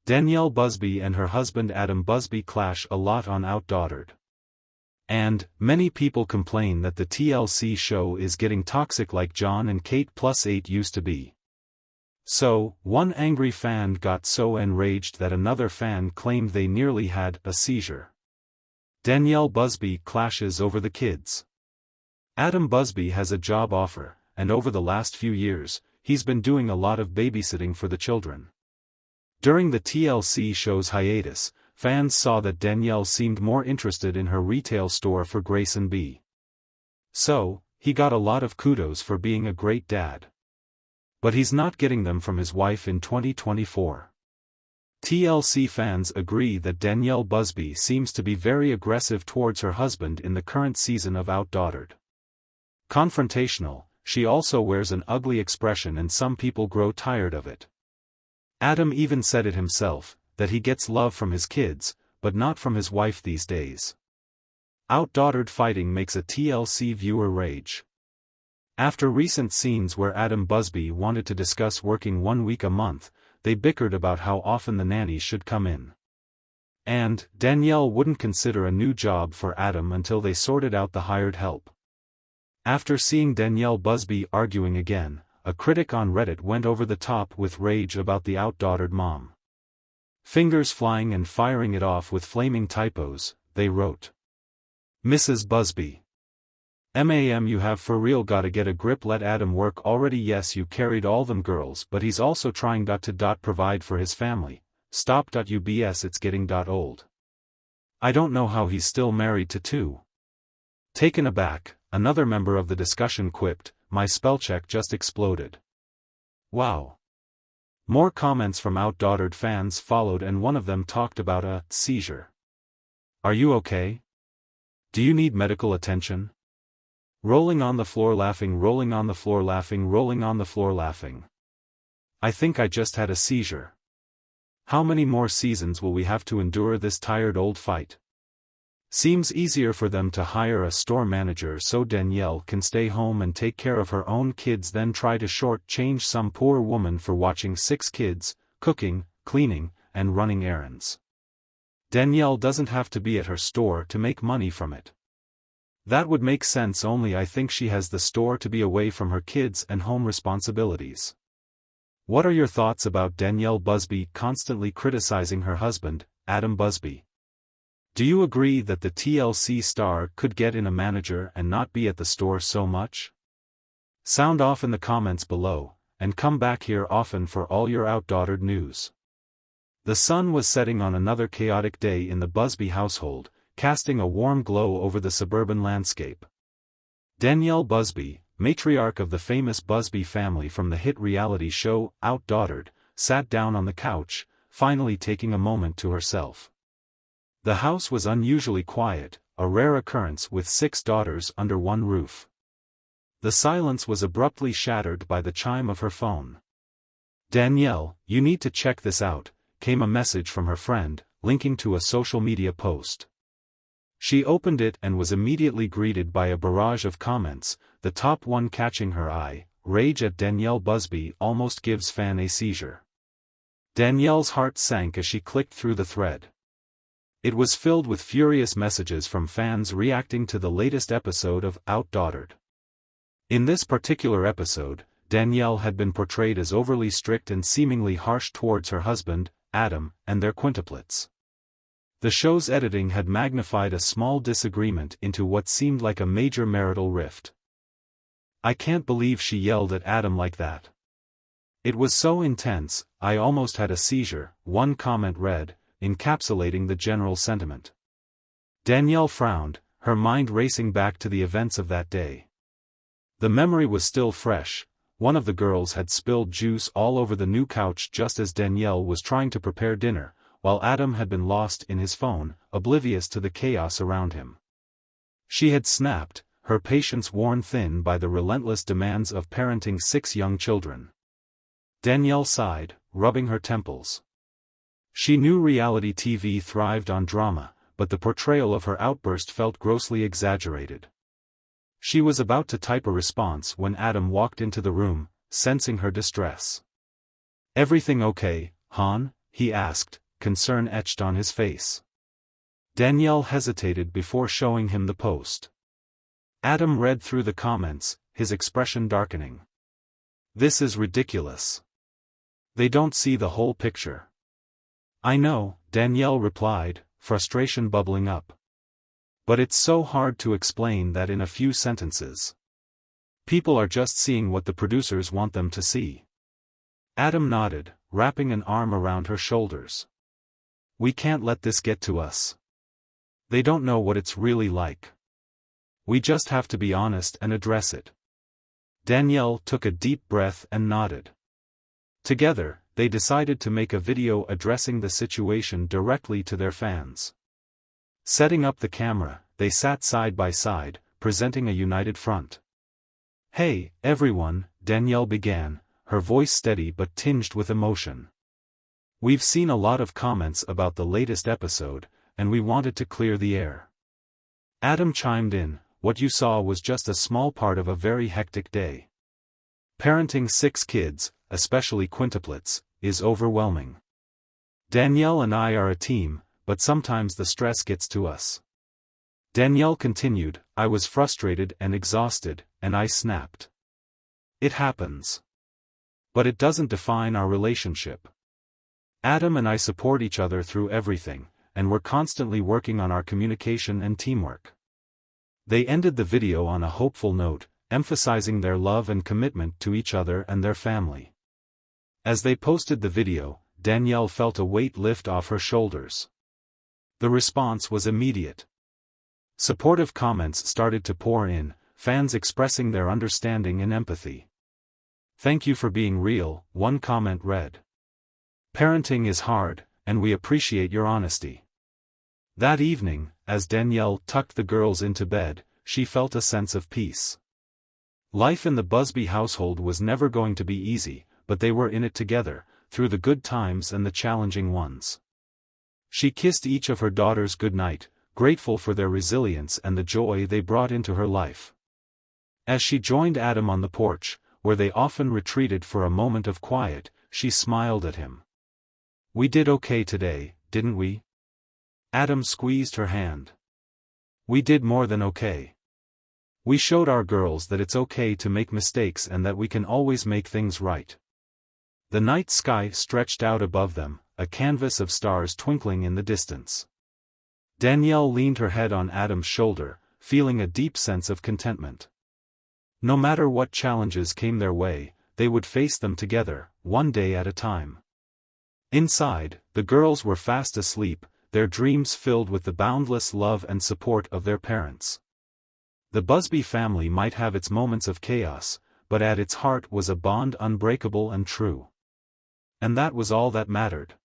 Danielle Busby and her husband Adam Busby clash a lot on OutDaughtered. And, many people complain that the TLC show is getting toxic like John and Kate +8 used to be. So, one angry fan got so enraged that another fan claimed they nearly had a seizure. Danielle Busby clashes over the kids. Adam Busby has a job offer, and over the last few years, he's been doing a lot of babysitting for the children. During the TLC show's hiatus, fans saw that Danielle seemed more interested in her retail store for Grace & B. So, he got a lot of kudos for being a great dad. But he's not getting them from his wife in 2024. TLC fans agree that Danielle Busby seems to be very aggressive towards her husband in the current season of OutDaughtered. Confrontational, she also wears an ugly expression and some people grow tired of it. Adam even said it himself, that he gets love from his kids, but not from his wife these days. OutDaughtered fighting makes a TLC viewer rage. After recent scenes where Adam Busby wanted to discuss working 1 week a month, they bickered about how often the nannies should come in. And, Danielle wouldn't consider a new job for Adam until they sorted out the hired help. After seeing Danielle Busby arguing again, a critic on Reddit went over the top with rage about the OutDaughtered mom. Fingers flying and firing it off with flaming typos, they wrote. Mrs. Busby. "Ma'am, you have for real gotta get a grip, let Adam work already. Yes, you carried all them girls, but he's also trying to provide for his family. Stop ubs, it's getting old. I don't know how he's still married to two." Taken aback, another member of the discussion quipped, "My spellcheck just exploded." Wow. More comments from OutDaughtered fans followed, and one of them talked about a seizure. "Are you okay? Do you need medical attention? Rolling on the floor laughing, rolling on the floor laughing, rolling on the floor laughing. I think I just had a seizure. How many more seasons will we have to endure this tired old fight?" Seems easier for them to hire a store manager so Danielle can stay home and take care of her own kids than try to short-change some poor woman for watching 6 kids, cooking, cleaning, and running errands. Danielle doesn't have to be at her store to make money from it. That would make sense, only I think she has the store to be away from her kids and home responsibilities. What are your thoughts about Danielle Busby constantly criticizing her husband, Adam Busby? Do you agree that the TLC star could get in a manager and not be at the store so much? Sound off in the comments below, and come back here often for all your OutDaughtered news. The sun was setting on another chaotic day in the Busby household, casting a warm glow over the suburban landscape. Danielle Busby, matriarch of the famous Busby family from the hit reality show OutDaughtered, sat down on the couch, finally taking a moment to herself. The house was unusually quiet, a rare occurrence with 6 daughters under one roof. The silence was abruptly shattered by the chime of her phone. "Danielle, you need to check this out," came a message from her friend, linking to a social media post. She opened it and was immediately greeted by a barrage of comments, the top one catching her eye: "Rage at Danielle Busby almost gives fan a seizure." Danielle's heart sank as she clicked through the thread. It was filled with furious messages from fans reacting to the latest episode of OutDaughtered. In this particular episode, Danielle had been portrayed as overly strict and seemingly harsh towards her husband, Adam, and their quintuplets. The show's editing had magnified a small disagreement into what seemed like a major marital rift. "I can't believe she yelled at Adam like that. It was so intense, I almost had a seizure," one comment read, encapsulating the general sentiment. Danielle frowned, her mind racing back to the events of that day. The memory was still fresh. One of the girls had spilled juice all over the new couch just as Danielle was trying to prepare dinner, while Adam had been lost in his phone, oblivious to the chaos around him. She had snapped, her patience worn thin by the relentless demands of parenting 6 young children. Danielle sighed, rubbing her temples. She knew reality TV thrived on drama, but the portrayal of her outburst felt grossly exaggerated. She was about to type a response when Adam walked into the room, sensing her distress. "Everything okay, hon?" he asked, concern etched on his face. Danielle hesitated before showing him the post. Adam read through the comments, his expression darkening. This is ridiculous. They don't see the whole picture. I know, Danielle replied, frustration bubbling up. But it's so hard to explain that in a few sentences. People are just seeing what the producers want them to see. Adam nodded, wrapping an arm around her shoulders. We can't let this get to us. They don't know what it's really like. We just have to be honest and address it. Danielle took a deep breath and nodded. Together, they decided to make a video addressing the situation directly to their fans. Setting up the camera, they sat side by side, presenting a united front. Hey, everyone, Danielle began, her voice steady but tinged with emotion. We've seen a lot of comments about the latest episode, and we wanted to clear the air. Adam chimed in, what you saw was just a small part of a very hectic day. Parenting 6 kids, especially quintuplets, is overwhelming. Danielle and I are a team, but sometimes the stress gets to us. Danielle continued, I was frustrated and exhausted, and I snapped. It happens. But it doesn't define our relationship. Adam and I support each other through everything, and we're constantly working on our communication and teamwork. They ended the video on a hopeful note, emphasizing their love and commitment to each other and their family. As they posted the video, Danielle felt a weight lift off her shoulders. The response was immediate. Supportive comments started to pour in, fans expressing their understanding and empathy. Thank you for being real, one comment read. Parenting is hard, and we appreciate your honesty. That evening, as Danielle tucked the girls into bed, she felt a sense of peace. Life in the Busby household was never going to be easy, but they were in it together, through the good times and the challenging ones. She kissed each of her daughters goodnight, grateful for their resilience and the joy they brought into her life. As she joined Adam on the porch, where they often retreated for a moment of quiet, she smiled at him. We did okay today, didn't we? Adam squeezed her hand. We did more than okay. We showed our girls that it's okay to make mistakes and that we can always make things right. The night sky stretched out above them, a canvas of stars twinkling in the distance. Danielle leaned her head on Adam's shoulder, feeling a deep sense of contentment. No matter what challenges came their way, they would face them together, one day at a time. Inside, the girls were fast asleep, their dreams filled with the boundless love and support of their parents. The Busby family might have its moments of chaos, but at its heart was a bond unbreakable and true. And that was all that mattered.